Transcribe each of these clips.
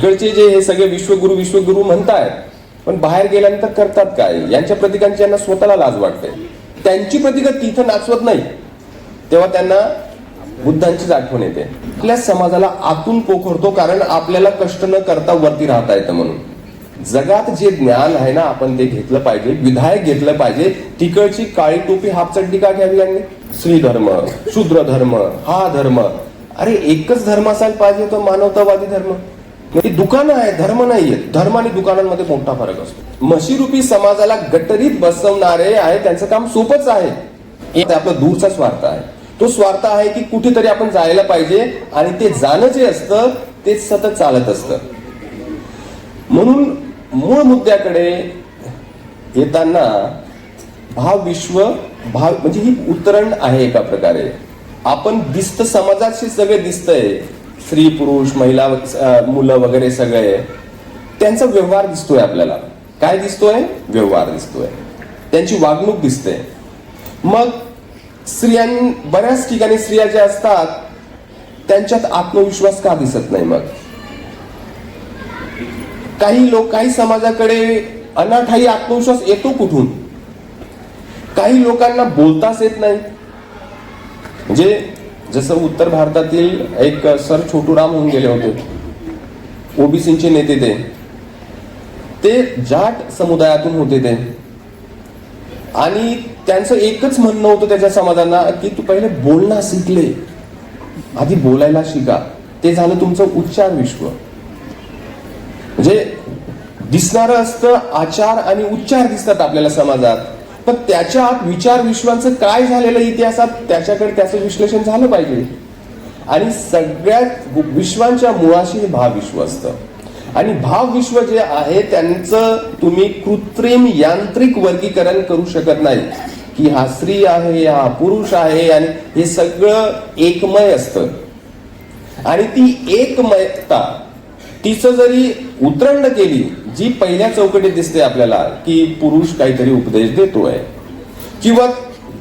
इकडचे जे हे सगळे विश्वगुरु विश्वगुरु म्हणतायत, पण बाहेर गेल्यानंतर करतात काय? यांच्या प्रतीकांची यांना स्वतःला लाज वाटते. त्यांची प्रतीकं तिथं नाचवत नाही, तेव्हा त्यांना बुद्धांचीच आठवण येते. आपल्या समाजाला आतून पोखरतो, कारण आपल्याला कष्ट न करता वरती राहता येतं म्हणून. जगात जे ज्ञान आहे ना, आपण ते घेतलं पाहिजे, विधायक घेतलं पाहिजे. तिकडची काळी टोपी हाफ चड्डी का घ्यावी लागली? स्त्री धर्म, शूद्र धर्म, हा धर्म. अरे एकच धर्म असायला पाहिजे, तो मानवतावादी धर्म. म्हणजे दुकानं आहे, धर्म नाहीये. धर्म आणि दुकानांमध्ये मोठा फरक असतो. म्हशीरूपी समाजाला गटरीत बसवणारे आहे, त्यांचं काम सोपंच आहे. एक आपला दूरचा स्वार्थ आहे. तो स्वार्थ आहे की कुठेतरी आपण जायला पाहिजे, आणि ते जाणं जे असतं ते सतत चालत असतं. म्हणून मूळ मुद्द्याकडे येताना भाव विश्व भाव म्हणजे ही उतरण आहे. एका प्रकारे आपण दिसतं, समाजाशी सगळे दिसतंय, स्त्री पुरुष महिला मुलं वगैरे सगळे, त्यांचा व्यवहार दिसतोय आपल्याला. काय दिसतोय? व्यवहार दिसतोय, त्यांची वागणूक दिसते. मग बऱ्याच ठिकाणी स्त्रिया ज्या असतात त्यांच्यात आत्मविश्वास का दिसत नाही? मग काही समाजाकडे अनाठायी आत्मविश्वास येतो कुठून? काही लोकांना बोलताच येत नाही. म्हणजे जसं उत्तर भारतातील एक सर छोटूराम होऊन गेले होते, ओबीसीचे नेते. ते जाट समुदायातून होते ते, आणि त्यांचं एकच म्हणणं होतं त्याच्या समाजांना की तू पहिले बोलणं शिकले, आधी बोलायला शिका, ते झालं तुमचं उच्चार विश्व. म्हणजे दिसणारं असतं आचार आणि उच्चार दिसतात आपल्याला समाजात, पण त्याच्या आत विचार विश्वांचं काय झालेलं इतिहासात त्याच्याकडे त्याचं विश्लेषण झालं पाहिजे. आणि सगळ्यात विश्वांच्या मुळाशी हे भाव विश्व असतं. आणि भाव विश्व जे आहे त्यांचं तुम्ही कृत्रिम यांत्रिक वर्गीकरण करू शकत नाही की हा स्त्री आहे, हा पुरुष आहे, आणि हे सगळं एकमय असतं. आणि ती एकमयता तिचं जरी उतरंड केली, जी पहिल्या चौकटीत दिसते आपल्याला की पुरुष काहीतरी उपदेश देतोय, किंवा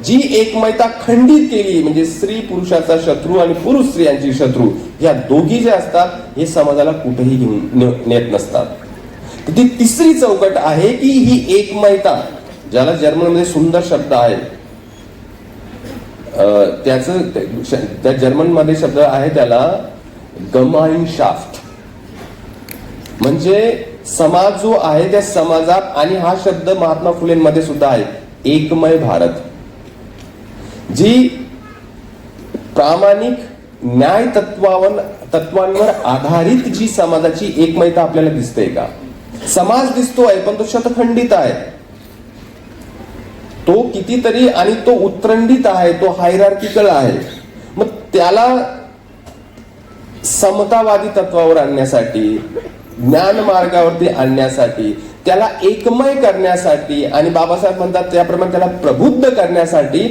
जी एकमयता खंडित केली म्हणजे स्त्री पुरुषाचा शत्रू आणि पुरुष स्त्रियांची शत्रू, या दोघी जे असतात हे समाजाला कुठेही घेऊन नेत नसतात. तर ती तिसरी चौकट आहे की ही एकमयता, ज्याला जर्मनमध्ये सुंदर शब्द आहे, त्या जर्मन मध्ये शब्द आहे त्याला गमाइनशाफ्ट. म्हणजे समाज जो आहे त्या समाजात, आणि हा शब्द महात्मा फुलेंमध्ये सुद्धा आहे, एकमय भारत. जी प्रामाणिक न्याय तत्वांवर आधारित जी समाजाची एकमयता आपल्याला दिसते का? समाज दिसतोय पण तो शतखंडित आहे, तो कितीतरी, आणि तो उत्रंडित आहे, तो हायरार्किकल आहे. मग त्याला समतावादी तत्वावर आणण्यासाठी, ज्ञान मार्गावरती आणण्यासाठी, त्याला एकमय करण्यासाठी, आणि बाबासाहेब म्हणतात त्याप्रमाणे त्याला प्रबुद्ध करण्यासाठी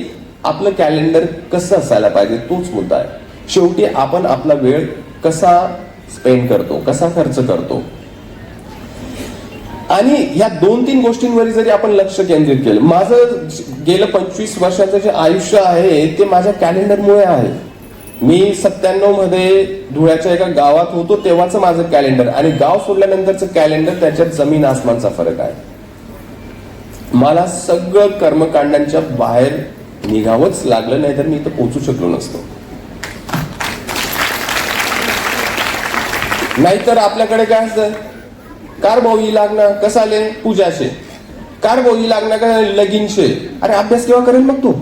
आपलं कॅलेंडर कसं असायला पाहिजे तोच मुद्दा आहे. शेवटी आपण आपला वेळ कसा स्पेंड करतो, कसा खर्च करतो. आणि ह्या 2-3 गोष्टींवर जरी आपण लक्ष केंद्रित केलं, माझं गेलं 25 वर्षाचं जे आयुष्य आहे ते माझ्या कॅलेंडरमुळे आहे. मी 97 मध्ये धुळ्याच्या एका गावात होतो तेव्हाच माझं कॅलेंडर, आणि गाव सोडल्यानंतरचं कॅलेंडर, त्याच्यात जमीन आसमानचा फरक आहे. मला सगळं कर्मकांडांच्या बाहेर निघावंच लागलं, नाही तर मी इथं पोहोचू शकलो नसतो. नाहीतर आपल्याकडे काय असतं, कार भाऊ लागणार कसाले पूजाशे, कार भाऊ लागणार का लगीनशे. अरे अभ्यास केव्हा करेल मग तू?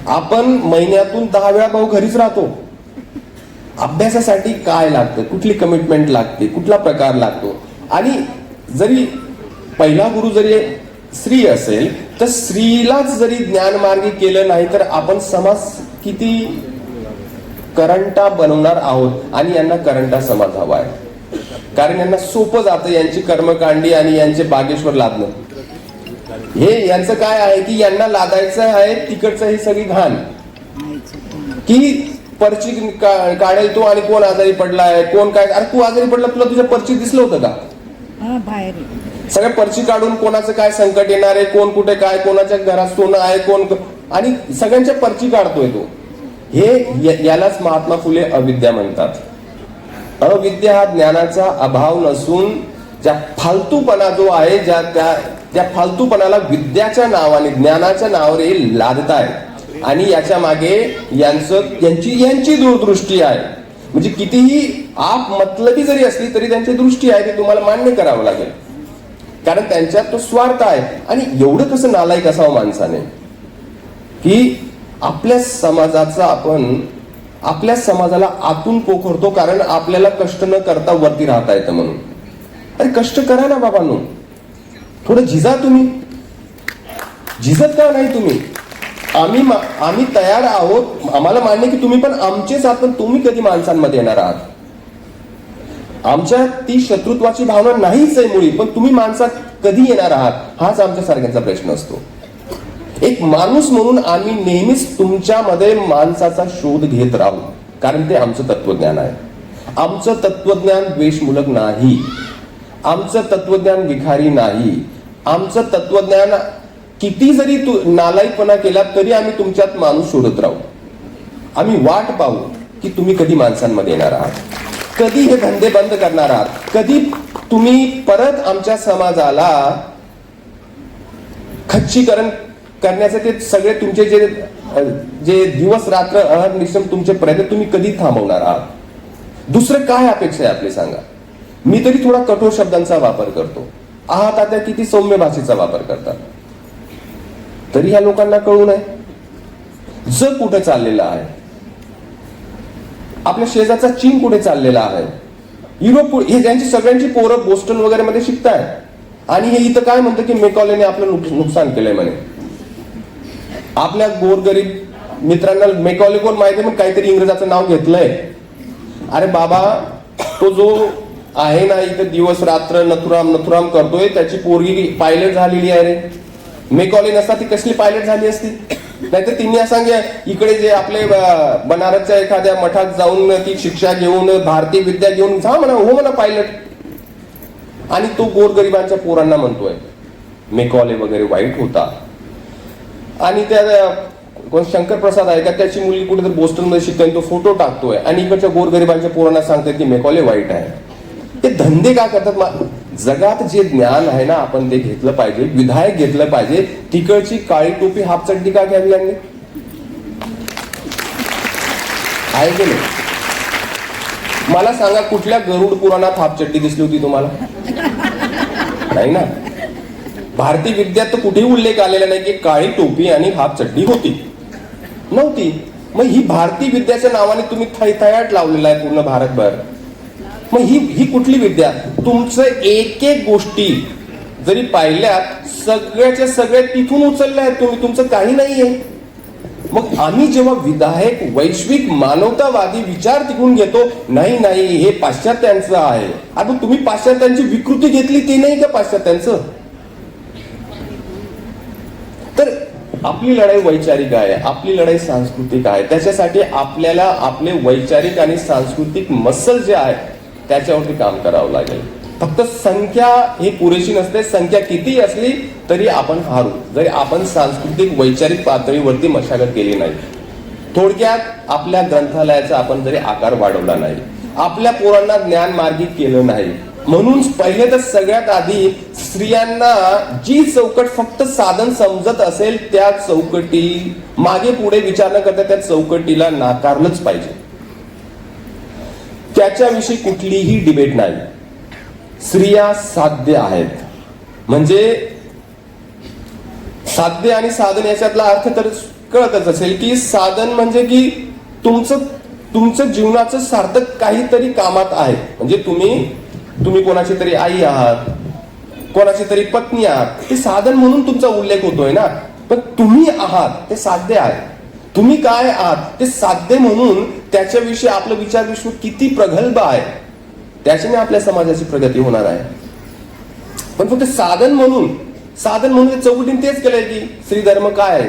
आपण महिन्यातून 10 वेळा भाऊ घरीच राहतो. अभ्यासासाठी काय लागतं, कुठली कमिटमेंट लागते, कुठला प्रकार लागतो. आणि जरी पहिला गुरु जरी स्त्री असेल तर स्त्रीलाच जरी ज्ञानमार्गी केलं नाही तर आपण समाज किती करंटा बनवणार आहोत. आणि यांना करंटा समाज हवा आहे, कारण यांना सोपं जातं यांची कर्मकांडी आणि यांचे बागेश्वर लादणं. हे यांचं काय आहे की यांना लादायचं आहे तिकडचं ही सगळी घाण, की पर्ची काढेल तो, आणि कोण आजारी पडलाय, कोण काय. अरे तू आजारी पडला, तुला तुझ्या पर्ची दिसलं होतं का? बाहेर सगळ्या पर्ची काढून कोणाचं काय संकट येणार आहे, कोण कुठे काय, कोणाच्या घरात सोनं आहे, कोण, आणि सगळ्यांच्या पर्ची काढतोय तो. हे यालाच महात्मा फुले अविद्या म्हणतात. अविद्या हा ज्ञानाचा अभाव नसून ज्या फालतूपणा जो आहे, त्या फालतूपणाला विद्याच्या नावाने, ज्ञानाच्या नावाने लादतायत आणि याच्या मागे यांची दूरदृष्टी आहे. म्हणजे कितीही आप मतलबी जरी असली तरी त्यांची दृष्टी आहे ते तुम्हाला मान्य करावं लागेल, कारण त्यांच्यात तो स्वार्थ आहे. आणि एवढं कसं नालायक असावं माणसाने की आपल्या समाजाला आतून पोखरतो, कारण आपल्याला कष्ट न करता वरती राहता येतं म्हणून. अरे कष्ट करा ना बाबांनो, थोडं झिजा. तुम्ही झिजत का नाही तुम्ही? आम्ही तयार आहोत, आम्हाला मान्य की तुम्ही पण आमचेच आहात, पण तुम्ही कधी माणसांमध्ये येणार आहात? आमच्या ती शत्रुत्वाची भावना नाहीच आहे मुळी, पण तुम्ही माणसात कधी येणार आहात हाच आमच्या सारख्यांचा प्रश्न असतो. एक माणूस म्हणून आम्ही नेहमीच तुमच्यामध्ये माणसाचा शोध घेत राहू, कारण ते आमचं तत्वज्ञान आहे. आमचं तत्वज्ञान द्वेषमूलक नाही, आमचं तत्वज्ञान विखारी नाही. आमचं तत्वज्ञान किती जरी नालायकपणा केला तरी आम्ही तुमच्यात माणूस शोधत राहू. आम्ही वाट पाहू की तुम्ही कधी माणसांमध्ये येणार आहात, कधी हे धंदे बंद करणार आहात, कधी तुम्ही परत आमच्या समाजाला खच्चीकरण करण्याचे ते सगळे तुमचे जे दिवस रात्र अहर्निशम तुमचे प्रयत्न तुम्ही कधी थांबवणार आहात? दुसरं काय अपेक्षा आहे आपली सांगा. मी तरी थोडा कठोर शब्दांचा वापर करतो, आहात आता किती सौम्य भाषेचा वापर करतात, तरी ह्या लोकांना कळू नये जग कुठे चाललेलं आहे. आपल्या शेजारचा चीन कुठे चाललेला आहे, युरोप, हे ज्यांची सगळ्यांची पोरं बोस्टन वगैरे मध्ये शिकताय, आणि हे इथं काय म्हणतं की मेकॉलेने आपलं नुकसान केलंय म्हणे. आपल्या गोरगरीब मित्रांना मेकॉले कोण माहिती, पण काहीतरी इंग्रजाचं नाव घेतलंय. अरे बाबा, तो जो आहे ना इथं दिवस रात्र नथुराम करतोय, त्याची पोरगी पायलट झालेली आहे रे. मेकॉले नसता ती कसली पायलट झाली असती? नाहीतर तिने असं इकडे जे आपले बनारसच्या एखाद्या मठात जाऊन ती शिक्षा घेऊन भारतीय विद्या घेऊन जा म्हणा, हो म्हणा पायलट. आणि तो गोरगरिबांच्या पोरांना म्हणतोय मेकॉले वगैरे वाईट होता. आणि त्या कोण शंकर प्रसाद आहे का, त्याची मुलगी कुठेतरी बोस्टन मध्ये शिकते, तो फोटो टाकतोय आणि इकडच्या गोरगरिबांच्या पोरांना सांगतात की मेकॉले वाईट आहे. ते धंदे का करतात? जगात जे ज्ञान आहे ना आपण ते घेतलं पाहिजे, विधायक घेतलं पाहिजे. तिकडची काळी टोपी हाफ चड्डी का घ्यावी लागली? आहे की नाही? मला सांगा, कुठल्या गरुड पुराणात हाफ चड्डी दिसली होती तुम्हाला? नाही ना. भारतीय विद्यात तर कुठेही उल्लेख आलेला नाही की काळी टोपी आणि हाफ चड्डी होती, नव्हती. मग ही भारतीय विद्याच्या नावाने तुम्ही थैथयाट लावलेला आहे पूर्ण भारतभर. मग ही कुठली विद्या? तुमचं एक गोष्टी जरी पाहिल्यात सगळ्याच्या सगळ्या तिथून उचलल्या आहेत तुम्ही, तुमचं काही नाहीये. मग आम्ही जेव्हा विधायक वैश्विक मानवतावादी विचार तिकडून घेतो, नाही हे पाश्चात्यांचं आहे. आता तुम्ही पाश्चात्यांची विकृती घेतली, ते नाही का पाश्चात्यांचं? तर आपली लढाई वैचारिक आहे, आपली लढाई सांस्कृतिक आहे. त्याच्यासाठी आपल्याला आपले वैचारिक आणि सांस्कृतिक मसल जे आहे त्याच्यावरती काम करावं लागेल. फक्त संख्या ही पुरेशी नसते, संख्या किती असली तरी आपण हारू, जरी आपण सांस्कृतिक वैचारिक पातळीवरती मशागत केली नाही. थोडक्यात आपल्या ग्रंथालयाचा आपण जरी आकार वाढवला नाही, आपल्या पोरांना ज्ञान मार्गी केलं नाही, म्हणून पहिले तर सगळ्यात आधी स्त्रियांना जी चौकट फक्त साधन समजत असेल त्या चौकटी मागे पुढे विचार न करता त्या चौकटीला नाकारलंच पाहिजे. त्याच्याविषयी कुठलीही डिबेट नाही. स्त्रिया साध्य आहेत, म्हणजे साध्य आणि साधन याच्यातला अर्थ तर कळतच असेल की साधन म्हणजे की तुमचं जीवनाचं सार्थक काहीतरी कामात आहे. म्हणजे तुम्ही कोणाची तरी आई आहात, कोणाची तरी पत्नी आहात, ते साधन म्हणून तुमचा उल्लेख होतोय ना. पण तुम्ही आहात ते साध्य आहे. तुम्ही काय आहात ते साध्य म्हणून त्याच्याविषयी आपलं विचार विश्व किती प्रगल्भ आहे, त्याच्याने आपल्या समाजाची प्रगती होणार आहे. पण फक्त साधन म्हणून चौकटीने तेच केलंय की स्त्री धर्म काय आहे,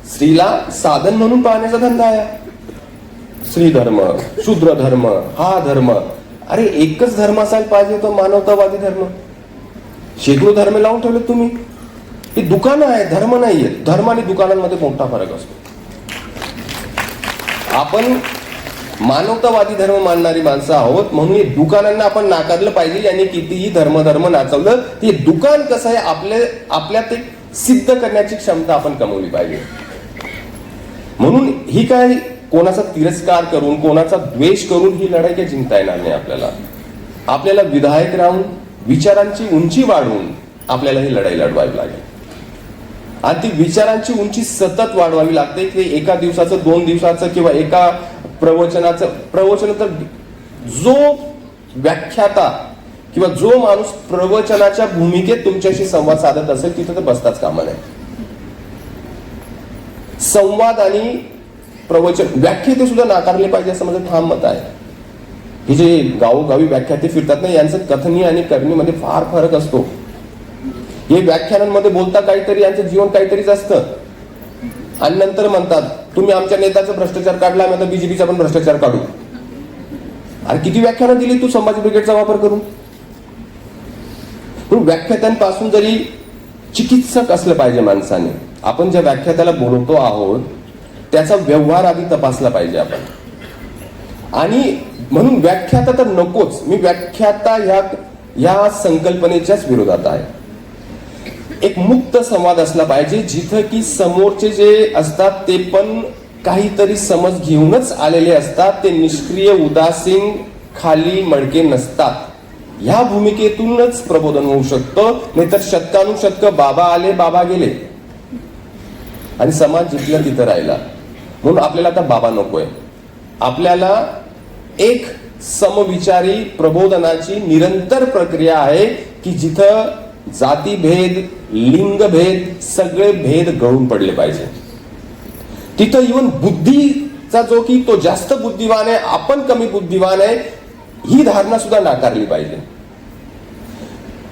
स्त्रीला साधन म्हणून पाहण्याचा धंदा आहे. स्त्री धर्म, शूद्र धर्म, हा धर्म. अरे एकच धर्म असायला पाहिजे होता, मानवतावादी धर्म. शेकडो धर्म लावून ठेवले तुम्ही. हे दुकानं आहे, धर्म नाहीये. धर्म आणि दुकानांमध्ये मोठा फरक असतो. आपण मानवतावादी धर्म मानणारी माणसं आहोत, म्हणून हे दुकानांना आपण नाकारलं पाहिजे. यांनी कितीही धर्म नाचवलं, ते दुकान कसं आहे आपल्यात एक सिद्ध करण्याची क्षमता आपण कमवली पाहिजे. म्हणून ही काय कोणाचा तिरस्कार करून, कोणाचा द्वेष करून ही लढाई काही जिंकता येणार नाही आपल्याला. आपल्याला विधायक राहून, विचारांची उंची वाढवून आपल्याला ही लढाई लढवावी लागेल. आणि ती विचारांची उंची सतत वाढवावी लागते. की एका दिवसाचं, 2 दिवसाचं किंवा एका प्रवचन तर जो व्याख्याता किंवा जो माणूस प्रवचनाच्या भूमिकेत तुमच्याशी संवाद साधत असेल तिथं तर बसताच कामा नये. संवाद आणि प्रवचन व्याख्याते सुद्धा नाकारले पाहिजे असं माझं ठाम मत आहे. हे जे गावोगावी व्याख्याते फिरतात ना, यांचं कथनी आणि करणीमध्ये फार फरक असतो. हे व्याख्यानांमध्ये बोलता काहीतरी, यांचं जीवन काहीतरीच असतं, आणि नंतर म्हणतात तुम्ही आमच्या नेत्याचा भ्रष्टाचार काढला, आम्ही आता बीजेपीचा पण भ्रष्टाचार काढू. आणि किती व्याख्यानं दिली तू संभाजी ब्रिगेडचा वापर करून. व्याख्यात्यांपासून जरी चिकित्सक असलं पाहिजे माणसाने. आपण ज्या व्याख्यात्याला बोलवतो आहोत त्याचा व्यवहार आधी तपासला पाहिजे आपण. आणि म्हणून व्याख्याता तर नकोच. मी व्याख्याता ह्या संकल्पनेच्याच विरोधात आहे. एक मुक्त संवाद असला पाहिजे, जिथं की समोरचे जे असतात ते पण काहीतरी समज घेऊनच आलेले असतात. ते निष्क्रिय, उदासीन, खाली मडके नसतात. ह्या भूमिकेतूनच प्रबोधन होऊ शकतं. नाहीतर शतकानुशतक बाबा आले, बाबा गेले आणि समाज जिथलं तिथं राहिला. म्हणून आपल्याला आता बाबा नकोय. आपल्याला एक समविचारी प्रबोधनाची निरंतर प्रक्रिया आहे की जिथं जातीभेद, लिंगभेद, सगळे भेद गळून पडले पाहिजे. तिथं इव्हन बुद्धीचा जो की तो जास्त बुद्धिवान आहे, आपण कमी बुद्धिवान आहे, ही धारणा सुद्धा नाकारली पाहिजे.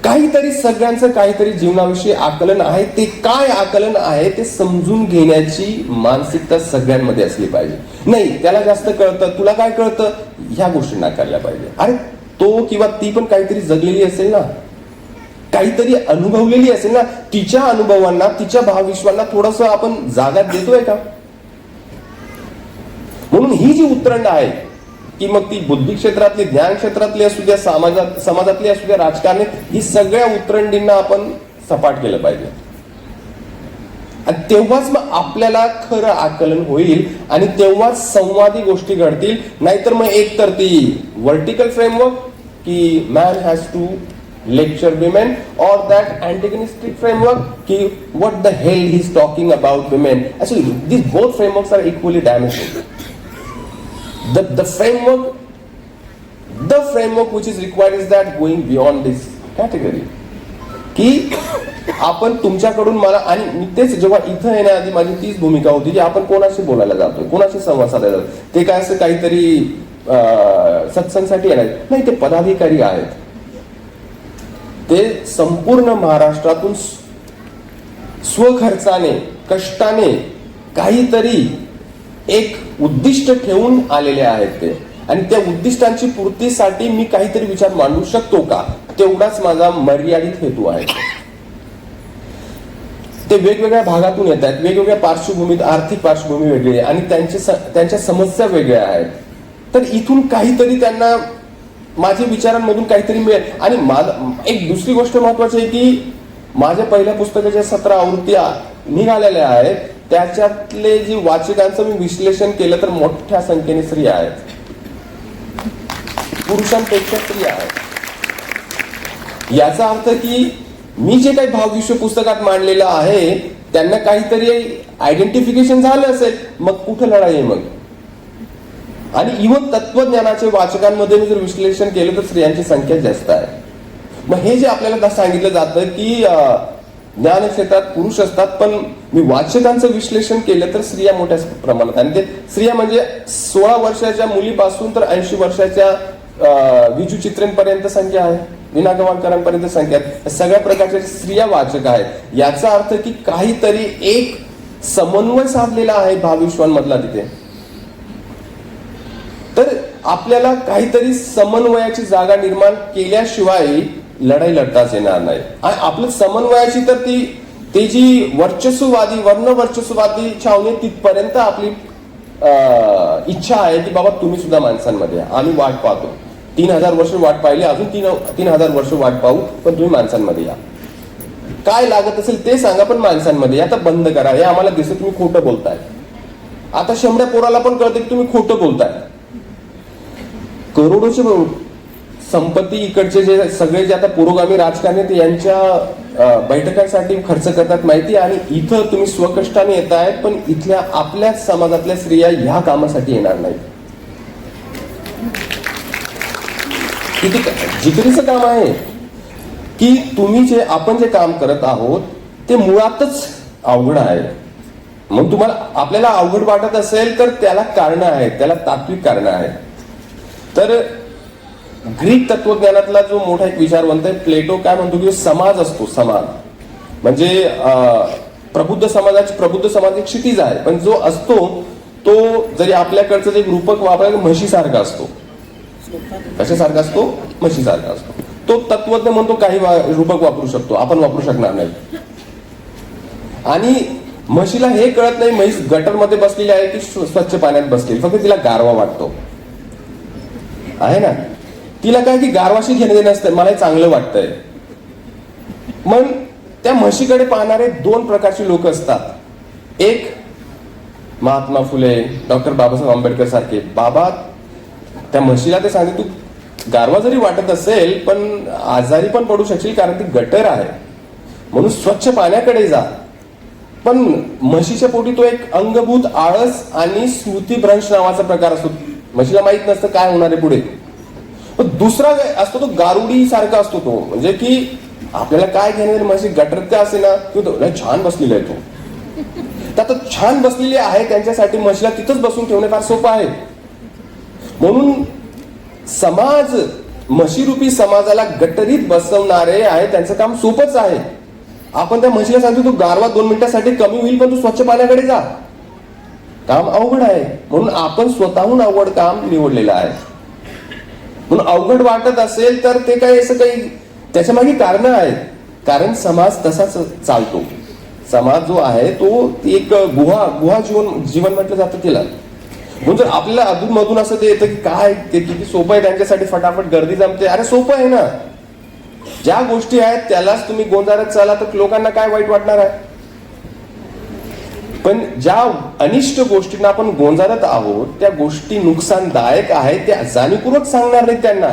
काहीतरी सगळ्यांचं काहीतरी जीवनाविषयी आकलन आहे. ते काय आकलन आहे ते समजून घेण्याची मानसिकता सगळ्यांमध्ये असली पाहिजे. नाही त्याला जास्त कळतं, तुला काय कळतं, ह्या गोष्टी नाकारल्या पाहिजे. अरे तो किंवा ती पण काहीतरी जगलेली असेल ना, काहीतरी अनुभवलेली असेल ना. तिच्या अनुभवांना, तिच्या भावविश्वांना थोडस आपण जागा देतोय का. म्हणून ही जी उतरंड आहे की मग ती बुद्धी क्षेत्रातली, ज्ञान क्षेत्रातली असू द्या, समाजातली असू द्या, राजकारणी, ही सगळ्या उतरंडींना आपण सपाट केलं पाहिजे. आणि तेव्हाच मग आपल्याला खरं आकलन होईल आणि तेव्हाच संवादी गोष्टी घडतील. नाहीतर मग एक तर ती व्हर्टिकल फ्रेमवर्क की man has to lecture women, or that antagonistic framework ki what the hell he's talking about women. Actually these both frameworks are equally damaging. The framework which is required is that going beyond this category की आपण तुमच्याकडून मला, आणि मी तेच जेव्हा इथं येण्याआधी माझी तीच भूमिका होती की आपण कोणाशी बोलायला जातोय, कोणाशी संवाद साधायला जातोय. ते काय असं काहीतरी सत्संगसाठी येणार नाही, ते पदाधिकारी आहेत. ते संपूर्ण महाराष्ट्रातून स्वखर्चाने, कष्टाने काहीतरी एक उद्दिष्ट ठेवून आलेले आहेत ते. आणि त्या उद्दिष्टांची पूर्तीसाठी मी काहीतरी विचार मांडू शकतो का, तेवढाच माझा मर्यादित हेतू आहे. ते वेगवेगळ्या भागातून येत आहेत, वेगवेगळ्या पार्श्वभूमीत, आर्थिक पार्श्वभूमी वेगळी आहे आणि त्यांच्या समस्या वेगळ्या आहेत. तर इथून काहीतरी त्यांना माझ्या विचारांमधून काहीतरी मिळेल. आणि एक दुसरी गोष्ट महत्वाची आहे की माझ्या पहिल्या पुस्तकाच्या 17 आवृत्त्या निघालेल्या आहेत. त्याच्यातले जी वाचकांचं मी विश्लेषण केलं तर मोठ्या संख्येने स्त्रिया आहेत, पुरुषांपेक्षा स्त्रिया आहेत. याचा अर्थ की मी जे काही भावविश्व पुस्तकात मांडलेलं आहे त्यांना काहीतरी आयडेंटिफिकेशन झालं असेल, मग कुठं लढाई आहे मग. आणि इव्हन तत्वज्ञानाच्या वाचकांमध्ये मी जर विश्लेषण केलं तर स्त्रियांची संख्या जास्त आहे. मग हे जे आपल्याला सांगितलं जातं की ज्ञान क्षेत्रात पुरुष असतात, पण मी वाचकांचं विश्लेषण केलं तर स्त्रिया मोठ्या प्रमाणात. आणि ते स्त्रिया म्हणजे 16 वर्षाच्या मुलीपासून तर 80 वर्षाच्या विजू चित्रेंपर्यंत संख्या आहे, विना गवाणकरांपर्यंत संख्या आहे. सगळ्या प्रकारच्या स्त्रिया वाचक आहेत. याचा अर्थ की काहीतरी एक समन्वय साधलेला आहे भावविश्वांमधला तिथे. तर आपल्याला काहीतरी समन्वयाची जागा निर्माण केल्याशिवाय लढाई लढताच येणार नाही. आणि आपलं समन्वयाची तर ती जी वर्चस्ववादी, वर्णवर्चस्ववादी छावणी तिथपर्यंत आपली इच्छा आहे की बाबा तुम्ही सुद्धा माणसांमध्ये या, आम्ही वाट पाहतो, 3000 वर्ष वाट पाहिली, अजून 3000 वर्ष वाट पाहू, पण तुम्ही माणसांमध्ये या, काय लागत असेल ते सांगा, पण माणसांमध्ये या, आता बंद करा, हे आम्हाला दिसत तुम्ही खोटं बोलताय. आता शेंबड्या पोराला पण कळतं की तुम्ही खोटं बोलताय. करोडोची संपत्ती इकडचे जे सगळे जे आता पुरोगामी राजकारणी ते यांच्या बैठकांसाठी खर्च करतात माहिती, आणि इथं तुम्ही स्वकष्टाने येत आहेत, पण इथल्या आपल्या समाजातल्या स्त्रिया ह्या कामासाठी येणार नाहीत. किती जिकरीचं काम आहे की तुम्ही आपण जे काम करत आहोत ते मुळातच अवघड आहे. मग तुम्हाला आपल्याला अवघड वाटत असेल तर त्याला कारण आहेत, त्याला तात्विक कारण आहेत. तर ग्रीक तत्वज्ञानातला जो मोठा एक विचारवंत आहे प्लेटो काय म्हणतो की समाज असतो, समाज म्हणजे प्रबुद्ध समाज एक क्षितिज आहे, पण जो असतो तो जरी आपल्याकडचं जे रूपक वापरायचं म्हशीसारखा असतो. कशासारखा असतो? म्हशीसारखा असतो. तो तत्वज्ञ म्हणतो काही रूपक वापरू शकतो, आपण वापरू शकणार नाही. आणि म्हशीला हे कळत नाही म्हैस गटरमध्ये बसलेली आहे की स्वच्छ पाण्यात बसलेली, फक्त तिला गारवा वाटतो आहे ना. तिला काय की गारवाशी घेणं देणं असतं, मला हे चांगलं वाटतंय. मग त्या म्हशीकडे पाहणारे दोन प्रकारचे लोक असतात. एक महात्मा फुले, डॉक्टर बाबासाहेब आंबेडकर सारखे बाबा त्या म्हशीला ते सांगते तू गारवा जरी वाटत असेल पण आजारी पण पडू शकशील कारण ती गटर आहे, म्हणून स्वच्छ पाण्याकडे जा. पण म्हशीच्या पोटी तो एक अंगभूत आळस आणि स्मृतिभ्रंश नावाचा प्रकार असतो. म्हशीला माहित नसतं काय होणार आहे पुढे. पण दुसरा असतो तो गारुडी सारखा असतो, तो म्हणजे की आपल्याला काय घेणार, म्हशी गटरात का असे ना किंवा छान बसलेला आहे तो, तर आता छान बसलेली आहे त्यांच्यासाठी म्हशीला तिथंच बसून ठेवणे फार सोपं आहे. म्हणून समाज म्हशीरूपी समाजाला गटरीत बसवणारे आहे, त्यांचं काम सोपंच आहे. आपण त्या म्हशीला सांगतो तू गारवा 2 मिनिटांसाठी कमी होईल पण तू स्वच्छ पाण्याकडे जा, काम अवघड आहे. म्हणून आपण स्वतःहून अवघड काम निवडलेलं आहे. म्हणून अवघड वाटत असेल तर ते काही असं काही त्याच्या मागे कारण आहेत. कारण समाज तसाच चालतो. समाज जो आहे तो एक गुहा जीवन म्हटलं जातं तिला. म्हणून जर आपल्याला अधून मधून असं ते येतं की काय ते किती सोपं आहे त्यांच्यासाठी, फटाफट गर्दी जमते, अरे सोपं आहे ना. ज्या गोष्टी आहेत त्यालाच तुम्ही गोंजारत चाला तर लोकांना काय वाईट वाटणार आहे. पण ज्या अनिष्ट गोष्टींना आपण गोंजारत आहोत त्या गोष्टी नुकसानदायक आहेत, त्या जाणीवपूर्वक सांगणार नाहीत त्यांना.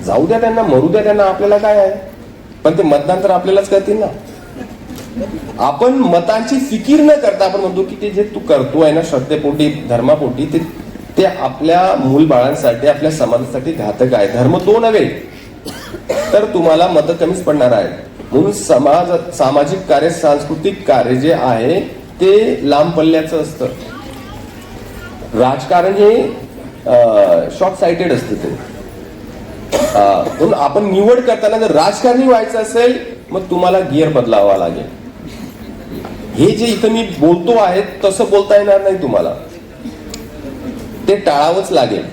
जाऊ द्या त्यांना, मरू द्या त्यांना, आपल्याला काय आहे. पण ते मतदान तर आपल्यालाच करतील ना. आपण मतांची फिकीर न करता आपण म्हणतो की ते जे तू करतोय ना श्रद्धेपोटी धर्मापोटी ते आपल्या मूलबाळांसाठी आपल्या समाजासाठी घातक आहे. धर्म तो नव्हे तर तुम्हाला मत कमीच पडणार आहे. म्हणून सामाजिक कार्य सांस्कृतिक कार्य जे आहे ते लांब पल्ल्याचं असतं. राजकारण हे शॉर्ट साइटेड असतं ते. म्हणून आपण निवड करताना जर राजकारणी व्हायचं असेल मग तुम्हाला गिअर बदलावा लागेल. हे जे इथं मी बोलतो आहे तसं बोलता येणार नाही तुम्हाला, ते टाळावंच लागेल.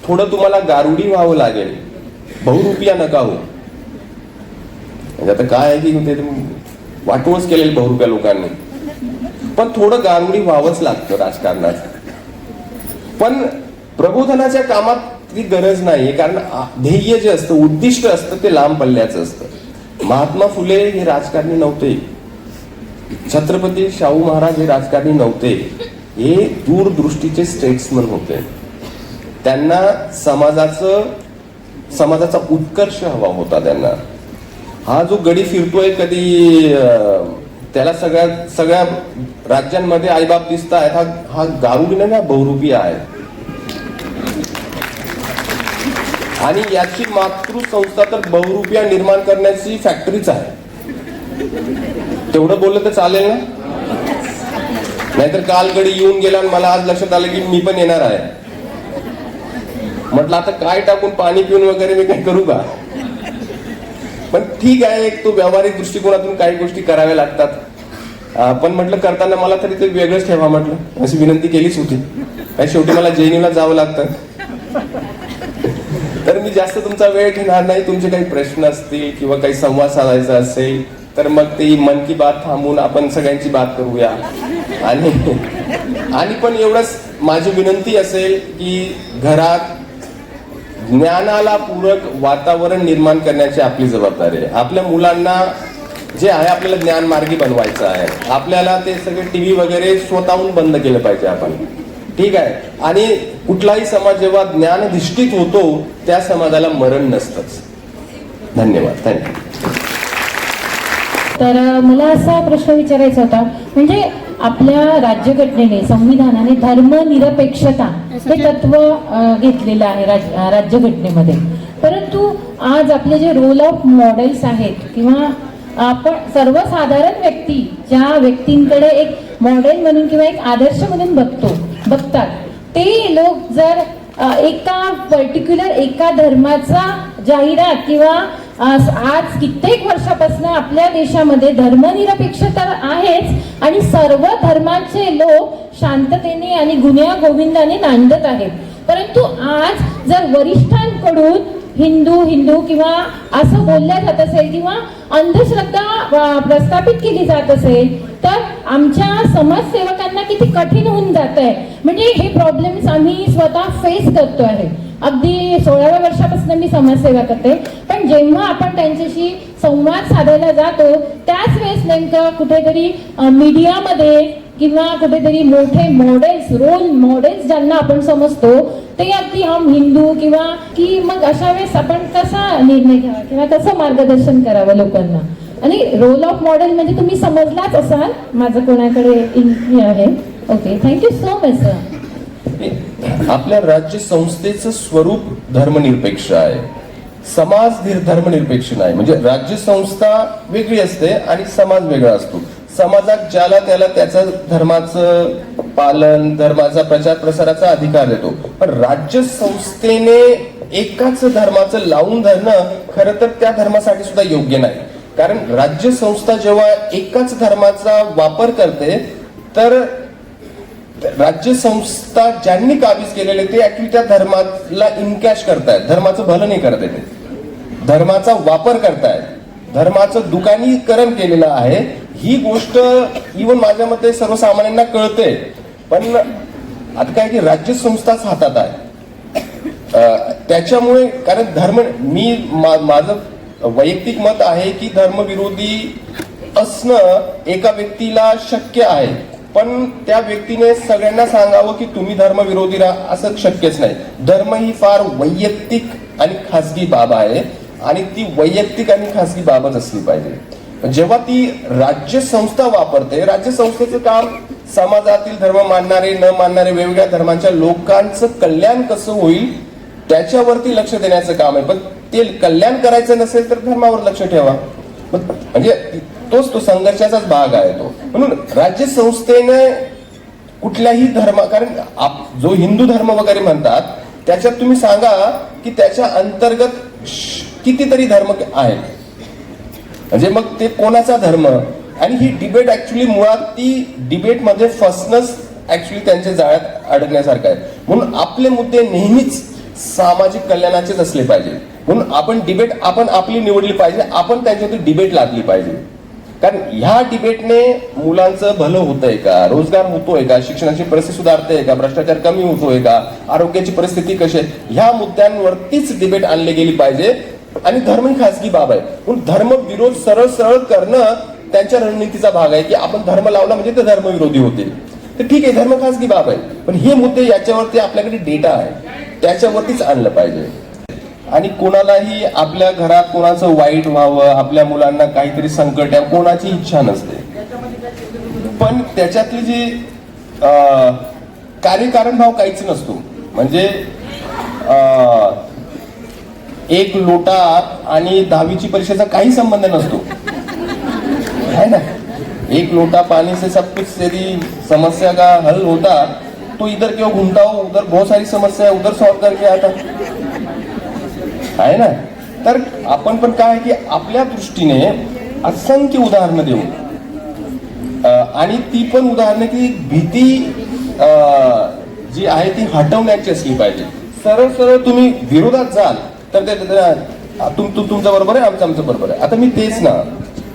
थोडं तुम्हाला गारुडी व्हावं लागेल, बहुरूपिया नका हो. म्हणजे आता काय आहे की ते वाटवच केलेलं बहुरूपिया लोकांनी, पण थोडं गारुडी व्हावंच लागतं राजकारणात. पण प्रबोधनाच्या कामात ती गरज नाही, कारण ध्येय जे असतं उद्दिष्ट असतं ते लांब पल्ल्याचं असतं. महात्मा फुले हे राजकारणी नव्हते, छत्रपती शाहू महाराज हे राजकारणी नव्हते, हे दूरदृष्टीचे स्टेट्समन होते. त्यांना समाजाचा उत्कर्ष हवा होता त्यांना. हा जो गडी फिरतोय कधी त्याला सगळ्या राज्यांमध्ये आईबाप दिसत आहेत, हा गारुडी नाही, हा बहुरूपी आहे. आणि याची मातृसंस्था तर बहुरूपिया निर्माण करण्याची फॅक्टरीच आहे. तेवढं बोललं तर चालेल ना. नाहीतर काल गडी येऊन गेला आणि मला आज लक्षात आलं की मी पण येणार आहे. म्हटलं आता काय टाकून पाणी पिऊन वगैरे मी काय करू का. पण ठीक आहे, एक तो व्यावहारिक दृष्टिकोनातून काही गोष्टी कराव्या लागतात. पण म्हटलं करताना मला तरी ते वेगळंच ठेवा म्हटलं, अशी विनंती केलीच होती. काही शेवटी मला जेएनयूला जावं लागतं. तर मी जास्त तुमचा वेळ घेणार नाही. तुमचे काही प्रश्न असतील किंवा काही संवाद साधायचा असेल तर मग ती मन की बात थांबून आपण सगळ्यांची बात करूया. आणि पण एवढंच माझी विनंती असेल की घरात ज्ञानाला पूरक वातावरण निर्माण करण्याची आपली जबाबदारी आहे. आपल्या मुलांना जे आहे आपल्याला ज्ञान मार्गी बनवायचं आहे. आपल्याला ते सगळे टीव्ही वगैरे स्वतःहून बंद केलं पाहिजे आपण, ठीक आहे. आणि कुठलाही समाज जेव्हा ज्ञानधिष्ठित होतो त्या समाजाला मरण नसतंच. धन्यवाद. थँक्यू. तर मला असा प्रश्न विचारायचा होता, म्हणजे आपल्या राज्यघटनेने संविधानाने धर्मनिरपेक्षता हे तत्व घेतलेलं आहे राज्यघटनेमध्ये. परंतु आज आपले जे रोल ऑफ मॉडेल्स आहेत किंवा आपण सर्वसाधारण व्यक्ती ज्या व्यक्तींकडे एक मॉडेल म्हणून किंवा एक आदर्श म्हणून बघतात ते लोक जर एका पर्टिक्युलर एका धर्माचा जाहिरात किंवा आज कित्येक वर्षापासून आपल्या देशामध्ये धर्मनिरपेक्षता आहेच आणि सर्व धर्माचे लोक शांततेने आणि गुण्या गोविंदाने नांदत आहेत. परंतु आज जर वरिष्ठांकडून हिंदू हिंदू किंवा असं बोलल्या जात असेल किंवा अंधश्रद्धा प्रस्थापित केली जात असेल तर आमच्या समाजसेवकांना किती कठीण होऊन जात आहे. म्हणजे हे प्रॉब्लेम्स आम्ही स्वतः फेस करतो आहे. अगदी 16व्या वर्षापासून मी समाजसेवा करते, पण जेव्हा आपण त्यांच्याशी संवाद साधायला जातो त्याच वेळेस नेमकं कुठेतरी मीडियामध्ये किंवा कुठेतरी मोठे मॉडेल्स रोल मॉडेल्स ज्यांना आपण समजतो ते अगदी हम हिंदू किंवा की मग अशा वेळेस आपण कसा निर्णय घ्यावा किंवा कसं मार्गदर्शन करावं लोकांना. आणि रोल ऑफ मॉडेल म्हणजे तुम्ही समजलाच असाल, माझं कोणाकडे आहे. Okay, thank you so much sir. आपल्या राज्य संस्थेचं स्वरूप धर्मनिरपेक्ष आहे, समाज धर्मनिरपेक्ष नाही. म्हणजे राज्य संस्था वेगळी असते आणि समाज वेगळा असतो. समाजात ज्याला त्याला त्याचा धर्माचं पालन धर्माचा प्रचार प्रसाराचा अधिकार देतो, पण राज्य संस्थेने एकाच धर्माचं लावून धरणं खरं तर त्या धर्मासाठी सुद्धा योग्य नाही. कारण राज्य संस्था जेव्हा एकाच धर्माचा वापर करते तर राज्य संस्था ज्यांनी काबीज केलेले ते ऍक्च्युली त्या धर्माला इनकॅश करतायत, धर्माचं भलं नाही करत आहे, धर्माचा वापर करतायत, धर्माचं दुकानीकरण केलेलं आहे. ही गोष्ट इव्हन माझ्या मते सर्वसामान्यांना कळते, पण आता काय की राज्य संस्थाच हातात आहे. त्याच्यामुळे कारण धर्म माझं वैयक्तिक मत आहे की धर्मविरोधी असणं एका व्यक्तीला शक्य आहे, पण त्या व्यक्तीने सगळ्यांना सांगावं की तुम्ही धर्मविरोधी राहा असं शक्यच नाही. धर्म ही फार वैयक्तिक आणि खासगी बाब आहे आणि ती वैयक्तिक आणि खासगी बाबच असली पाहिजे. जेव्हा ती राज्य संस्था वापरते, राज्य संस्थेचं काम समाजातील धर्म मानणारे न मानणारे वेगवेगळ्या धर्मांच्या लोकांचं कल्याण कसं होईल त्याच्यावरती लक्ष देण्याचं काम आहे. पण ते कल्याण करायचं नसेल तर धर्मावर लक्ष ठेवा. म्हणजे तोच तो संघर्षाचाच भाग आहे तो. म्हणून राज्य संस्थेने कुठल्याही धर्म कारण जो हिंदू धर्म वगैरे म्हणतात त्याच्यात तुम्ही सांगा की त्याच्या अंतर्गत कितीतरी धर्म आहेत, म्हणजे मग ते कोणाचा धर्म. आणि ही डिबेट ऍक्च्युली मुळात ती डिबेटमध्ये फसणंच ऍक्च्युली त्यांच्या जाळ्यात अडकण्यासारखं आहे. म्हणून आपले मुद्दे नेहमीच सामाजिक कल्याणाचेच असले पाहिजे. म्हणून आपण डिबेट आपण आपली निवडली पाहिजे, आपण त्यांच्यावरती डिबेट लादली पाहिजे. कारण ह्या डिबेटने मुलांचं भलं होतंय का, रोजगार होतोय का, शिक्षणाची परिस्थिती सुधारते का, भ्रष्टाचार कमी होतोय का, आरोग्याची परिस्थिती कशी आहे, ह्या मुद्द्यांवरतीच डिबेट आणली गेली पाहिजे. आणि धर्म ही खासगी बाब आहे, म्हणून धर्म विरोध सरळ सरळ करणं त्यांच्या रणनीतीचा भाग आहे की आपण धर्म लावला म्हणजे ते धर्मविरोधी होतील. तर ठीक आहे, धर्म खासगी बाब आहे, पण हे मुद्दे याच्यावरती आपल्याकडे डेटा आहे त्याच्यावरतीच आणलं पाहिजे. आणि कोणालाही आपल्या घरात कोणाचं वाईट व्हावं, आपल्या मुलांना काहीतरी संकट यावं कोणाची इच्छा नसते, पण त्याच्यातली जी कार्यकारण भाव काहीच नसतो. म्हणजे एक लोटा आणि 10वीची परीक्षेचा काही संबंध नसतो है ना. एक लोटा पानी से सब कुछ तेरी समस्या का हल होता, तो इधर क्यों घूमता हो, उधर बहुत सारी समस्या है, उधर सॉल्व करके आता आहे ना. तर आपण पण काय की आपल्या दृष्टीने असंख्य उदाहरणं देऊ आणि ती पण उदाहरणं की भीती जी आहे ती हटवण्याची असली पाहिजे. सरळ सरळ तुम्ही विरोधात जाल तर ते तुमचं बरोबर आहे, आमचं बरोबर आहे. आता मी तेच ना,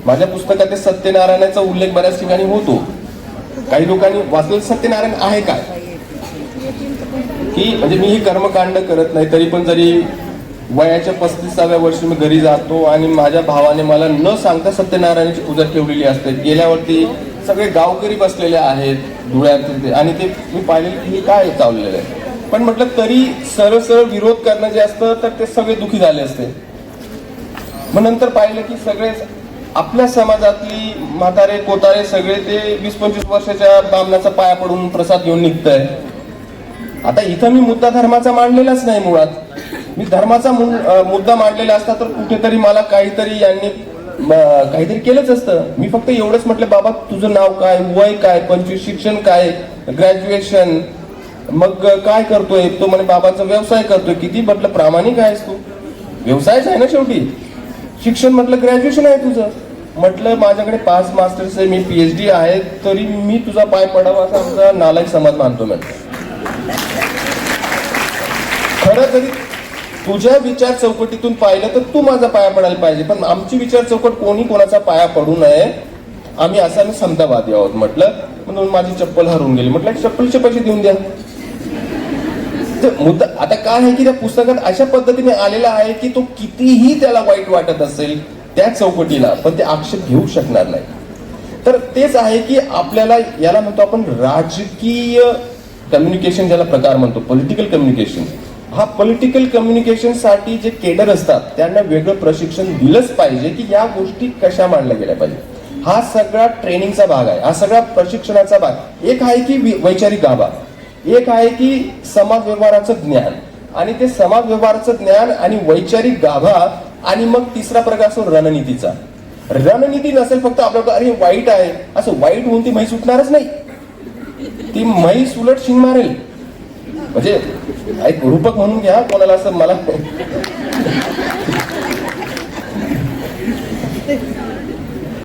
माझ्या पुस्तकात ते सत्यनारायणाचा उल्लेख बऱ्याच ठिकाणी होतो. काही लोकांनी वाचलेलं सत्यनारायण आहे काय, की म्हणजे मी ही कर्मकांड करत नाही, तरी पण जरी वयाच्या 35व्या वर्षी मी घरी जातो आणि माझ्या भावाने मला न सांगता सत्यनारायणाची पूजा ठेवलेली असते. गेल्यावरती सगळे गावकरी बसलेले आहेत धुळ्यात आणि ते मी पाहिलेलं की हे काय चाललेलं आहे. पण म्हटलं तरी सरळ सरळ विरोध करणं जे असतं तर ते सगळे दुखी झाले असते. मग नंतर पाहिलं की सगळेच आपल्या समाजातली म्हातारे कोतारे सगळे ते 20-25 वर्षाच्या बामणाचा पाया पडून प्रसाद घेऊन निघतंय. आता इथं मी मुद्दा धर्माचा मांडलेलाच नाही. मुळात मी धर्माचा मुद्दा मांडलेला असता तर कुठेतरी मला काहीतरी यांनी काहीतरी केलंच असतं. मी फक्त एवढंच म्हटलं, बाबा तुझं नाव काय, वय काय, 25 शिक्षण काय, ग्रॅज्युएशन, मग काय करतोय. तो म्हणे बाबाचा व्यवसाय करतोय. किती म्हटलं प्रामाणिक आहेस तू, व्यवसायच आहे ना शेवटी. शिक्षण म्हटलं ग्रॅज्युएशन आहे तुझं. म्हटलं माझ्याकडे 5 मास्टर्स आहे, मी PhD आहे, तरी मी तुझा पाय पडावा असा आमचा नालायक समाज मानतो. म्हटलं खरं तरी तुझ्या विचार चौकटीतून पाहिलं तर तू माझा पाया पडायला पाहिजे, पण आमची विचार चौकट कोणी कोणाचा पाया पडू नये, आम्ही असा समतावादी आहोत. म्हटलं म्हणून माझी चप्पल हरवून गेली. म्हटलं चप्पलचे पैसे देऊन द्या. मुद्दा आता काय आहे की त्या पुस्तकात अशा पद्धतीने आलेला आहे की तो कितीही त्याला वाईट वाटत असेल त्या चौकटीला, पण ते आक्षेप घेऊ शकणार नाही. तर तेच आहे की आपल्याला याला म्हणतो आपण राजकीय कम्युनिकेशन, ज्याला प्रकार म्हणतो पॉलिटिकल कम्युनिकेशन. हा पॉलिटिकल कम्युनिकेशन साठी जे केडर असतात त्यांना वेगळं प्रशिक्षण दिलंच पाहिजे की या गोष्टी कशा मांडल्या गेल्या पाहिजे. हा सगळा ट्रेनिंगचा भाग आहे, हा सगळा प्रशिक्षणाचा भाग. एक आहे की वैचारिक गाभा, एक आहे की समाज व्यवहाराचं ज्ञान, आणि ते समाज व्यवहाराचं ज्ञान आणि वैचारिक गाभा, आणि मग तिसरा प्रकार असतो रणनीतीचा. रणनीती नसेल फक्त आपल्याकडे अरे वाईट आहे असं वाईट होऊन ती म्हैस सुटणारच नाही. ती म्हैस उलट शिंग मारेल. म्हणजे एक रूपक म्हणून घ्या कोणाला असं मला